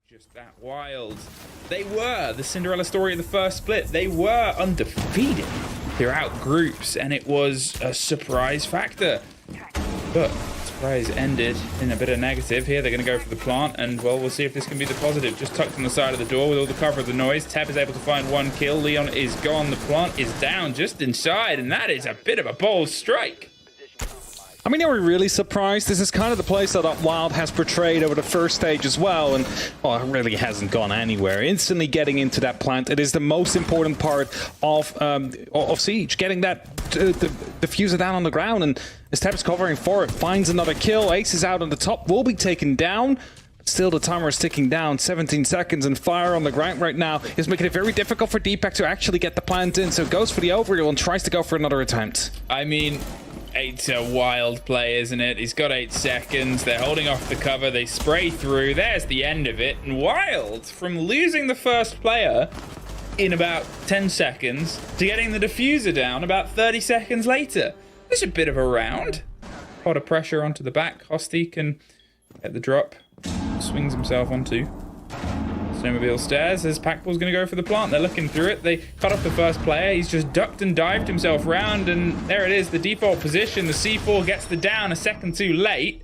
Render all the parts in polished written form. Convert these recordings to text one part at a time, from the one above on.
Just that wild. They were the Cinderella story of the first split. They were undefeated throughout groups, and it was a surprise factor. But surprise ended in a bit of negative. Here they're going to go for the plant, and well, we'll see if this can be the positive. Just tucked on the side of the door with all the cover of the noise. Teb is able to find one kill. Leon is gone. The plant is down just inside, and that is a bit of a bold strike. I mean, are we really surprised? This is kind of the place that WYLDE has portrayed over the first stage as well, and well, it really hasn't gone anywhere. Instantly getting into that plant, it is the most important part of Siege, getting that diffuser down on the ground, and as Teb's covering for it, finds another kill. Ace is out on the top, will be taken down. Still, the timer is ticking down. 17 seconds, and fire on the ground right now is making it very difficult for Deepak to actually get the plant in, so goes for the overheal and tries to go for another attempt. I mean, it's a wild play, isn't it? He's got 8 seconds. They're holding off the cover. They spray through. There's the end of it. And WYLDE, from losing the first player in about 10 seconds to getting the diffuser down about 30 seconds later. There's a bit of a round. Pot of pressure onto the back. Hosty can get the drop. Swings himself onto snowmobile stairs as Packball's going to go for the plant. They're looking through it. They cut off the first player. He's just ducked and dived himself round, and there it is, the default position. The C4 gets the down a second too late.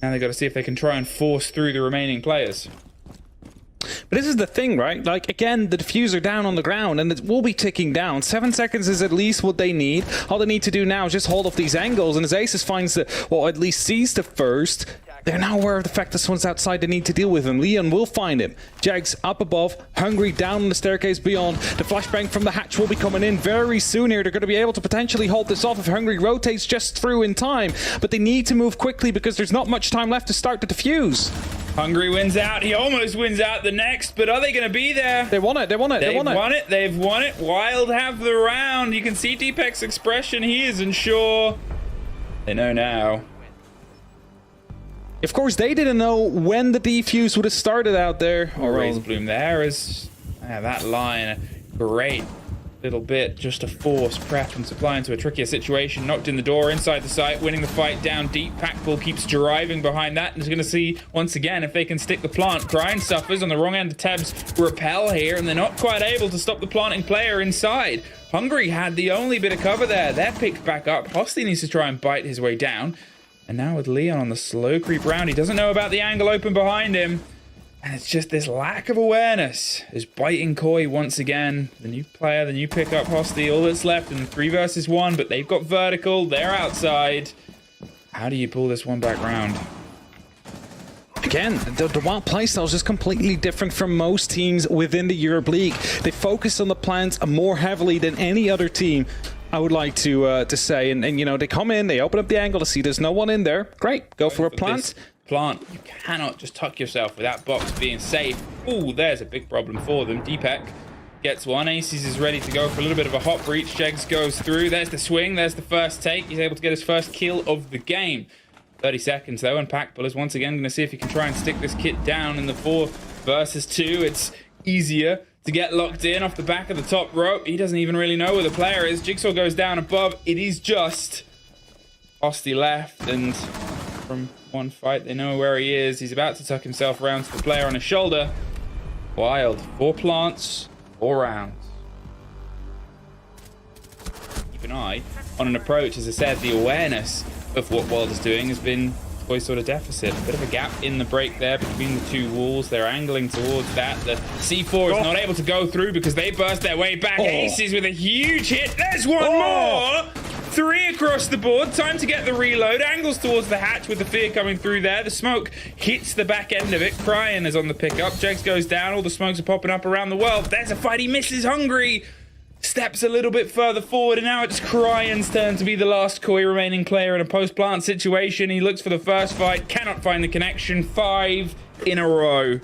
Now they've got to see if they can try and force through the remaining players. But this is the thing, right? Like, again, the diffuser down on the ground, and it will be ticking down. 7 seconds is at least what they need. All they need to do now is just hold off these angles, and as Aces finds the, well, at least sees the first, they're now aware of the fact that someone's outside they need to deal with him. Leon will find him. Jags up above, Hungry down on the staircase beyond. The flashbang from the hatch will be coming in very soon here. They're going to be able to potentially hold this off if Hungry rotates just through in time. But they need to move quickly because there's not much time left to start the defuse. Hungry wins out. He almost wins out the next, but are they going to be there? They won it. They won it. They've won it. They've won it. WYLDE have the round. You can see Deepak's expression. He isn't sure. They know now. Of course, they didn't know when the defuse would have started out there. Oh, Raise Bloom there is that line. A great little bit just to force prep and supply into a trickier situation. Knocked in the door inside the site, winning the fight down deep. Packball keeps driving behind that and is going to see once again if they can stick the plant. Grind suffers on the wrong end of Teb's repel here, and they're not quite able to stop the planting player inside. Hungry had the only bit of cover there. They're picked back up. Hosty needs to try and bite his way down. And now with Leon on the slow creep round, he doesn't know about the angle open behind him. And it's just this lack of awareness is biting Koi once again. The new player, the new pickup, Hosty, all that's left in 3 versus 1, but they've got vertical, they're outside. How do you pull this one back round? Again, the WYLDE playstyle is just completely different from most teams within the Europe League. They focus on the plants more heavily than any other team, I would like to say. And you know, they come in, they open up the angle to see there's no one in there. Great, go for a plant. Plant, you cannot just tuck yourself with that box being safe. Ooh, there's a big problem for them. Deepak gets one. Aces is ready to go for a little bit of a hot breach. Jegs goes through. There's the swing. There's the first take. He's able to get his first kill of the game. 30 seconds though, and Packball is once again going to see if he can try and stick this kit down in the 4 versus 2. It's easier to get locked in off the back of the top rope. He doesn't even really know where the player is. Jigsaw goes down above. It is just Hosty left, and from one fight they know where he is. He's about to tuck himself around to the player on his shoulder. WYLDE, 4 plants, 4 rounds. Keep an eye on an approach. As I said, the awareness of what WYLDE is doing has been Koi's sort of deficit. A bit of a gap in the break there between the 2 walls. They're angling towards that. The C4 is not able to go through because they burst their way back. Aces with a huge hit. There's one more! 3 across the board. Time to get the reload. Angles towards the hatch with the fear coming through there. The smoke hits the back end of it. Cryan is on the pickup. Jegs goes down. All the smokes are popping up around the world. There's a fight. He misses. Hungry steps a little bit further forward, and now it's Cryan's turn to be the last Koi remaining player in a post-plant situation. He looks for the first fight. Cannot find the connection. 5 in a row.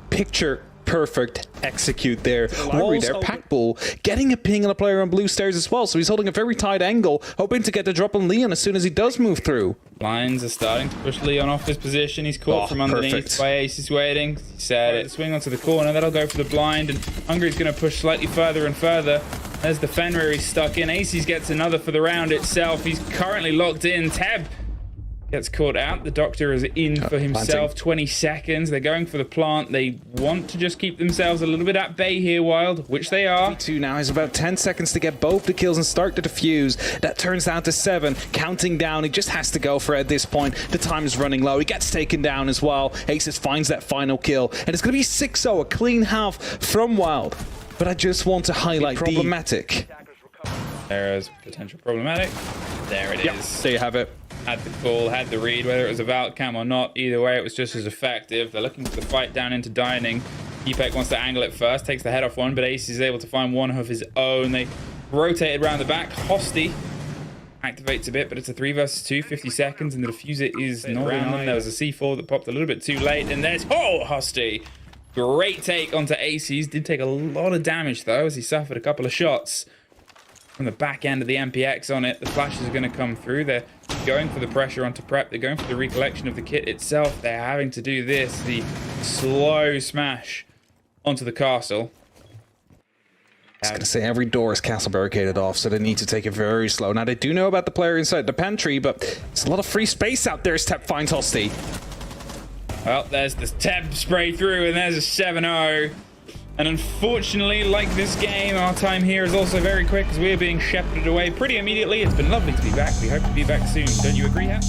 Picture perfect execute there. Worry there, Packball getting a ping on a player on blue stairs as well, so he's holding a very tight angle, hoping to get the drop on Leon as soon as he does move through. Blinds are starting to push Leon off his position. He's caught from underneath by Aces waiting. He said it. Swing onto the corner. That'll go for the blind, and Hungry's going to push slightly further and further. There's the Fenrir he's stuck in. Aces gets another for the round itself. He's currently locked in. Teb Gets caught out. The doctor is in for himself. 20 seconds. They're going for the plant. They want to just keep themselves a little bit at bay here, Wild, which they are. 2 now has about 10 seconds to get both the kills and start the defuse. That turns down to 7. Counting down. He just has to go for it at this point. The time is running low. He gets taken down as well. Aces finds that final kill. And it's going to be 6-0. A clean half from Wild. But I just want to highlight problematic. There is potential problematic. There it is. There you have it. Had the call, had the read, whether it was a Valk cam or not. Either way, it was just as effective. They're looking for the fight down into dining. Epec wants to angle it first, takes the head off one, but Ace is able to find one of his own. They rotate it around the back. Hosty activates a bit, but it's a 3 versus 2, 50 seconds, and the diffuser is not around them. There was a C4 that popped a little bit too late, and there's Hosty. Great take onto Aces. Did take a lot of damage, though, as he suffered a couple of shots from the back end of the MPX on it. The flashes are going to come through. They're going for the pressure onto prep. They're going for the recollection of the kit itself. They're having to do this, the slow smash onto the castle. I was going to say, every door is castle barricaded off, so they need to take it very slow. Now, they do know about the player inside the pantry, but there's a lot of free space out there as Tep finds Hosty. Well, there's the Tep spray through, and there's a 7-0. And unfortunately, like this game, our time here is also very quick as we're being shepherded away pretty immediately. It's been lovely to be back. We hope to be back soon. Don't you agree, Hat?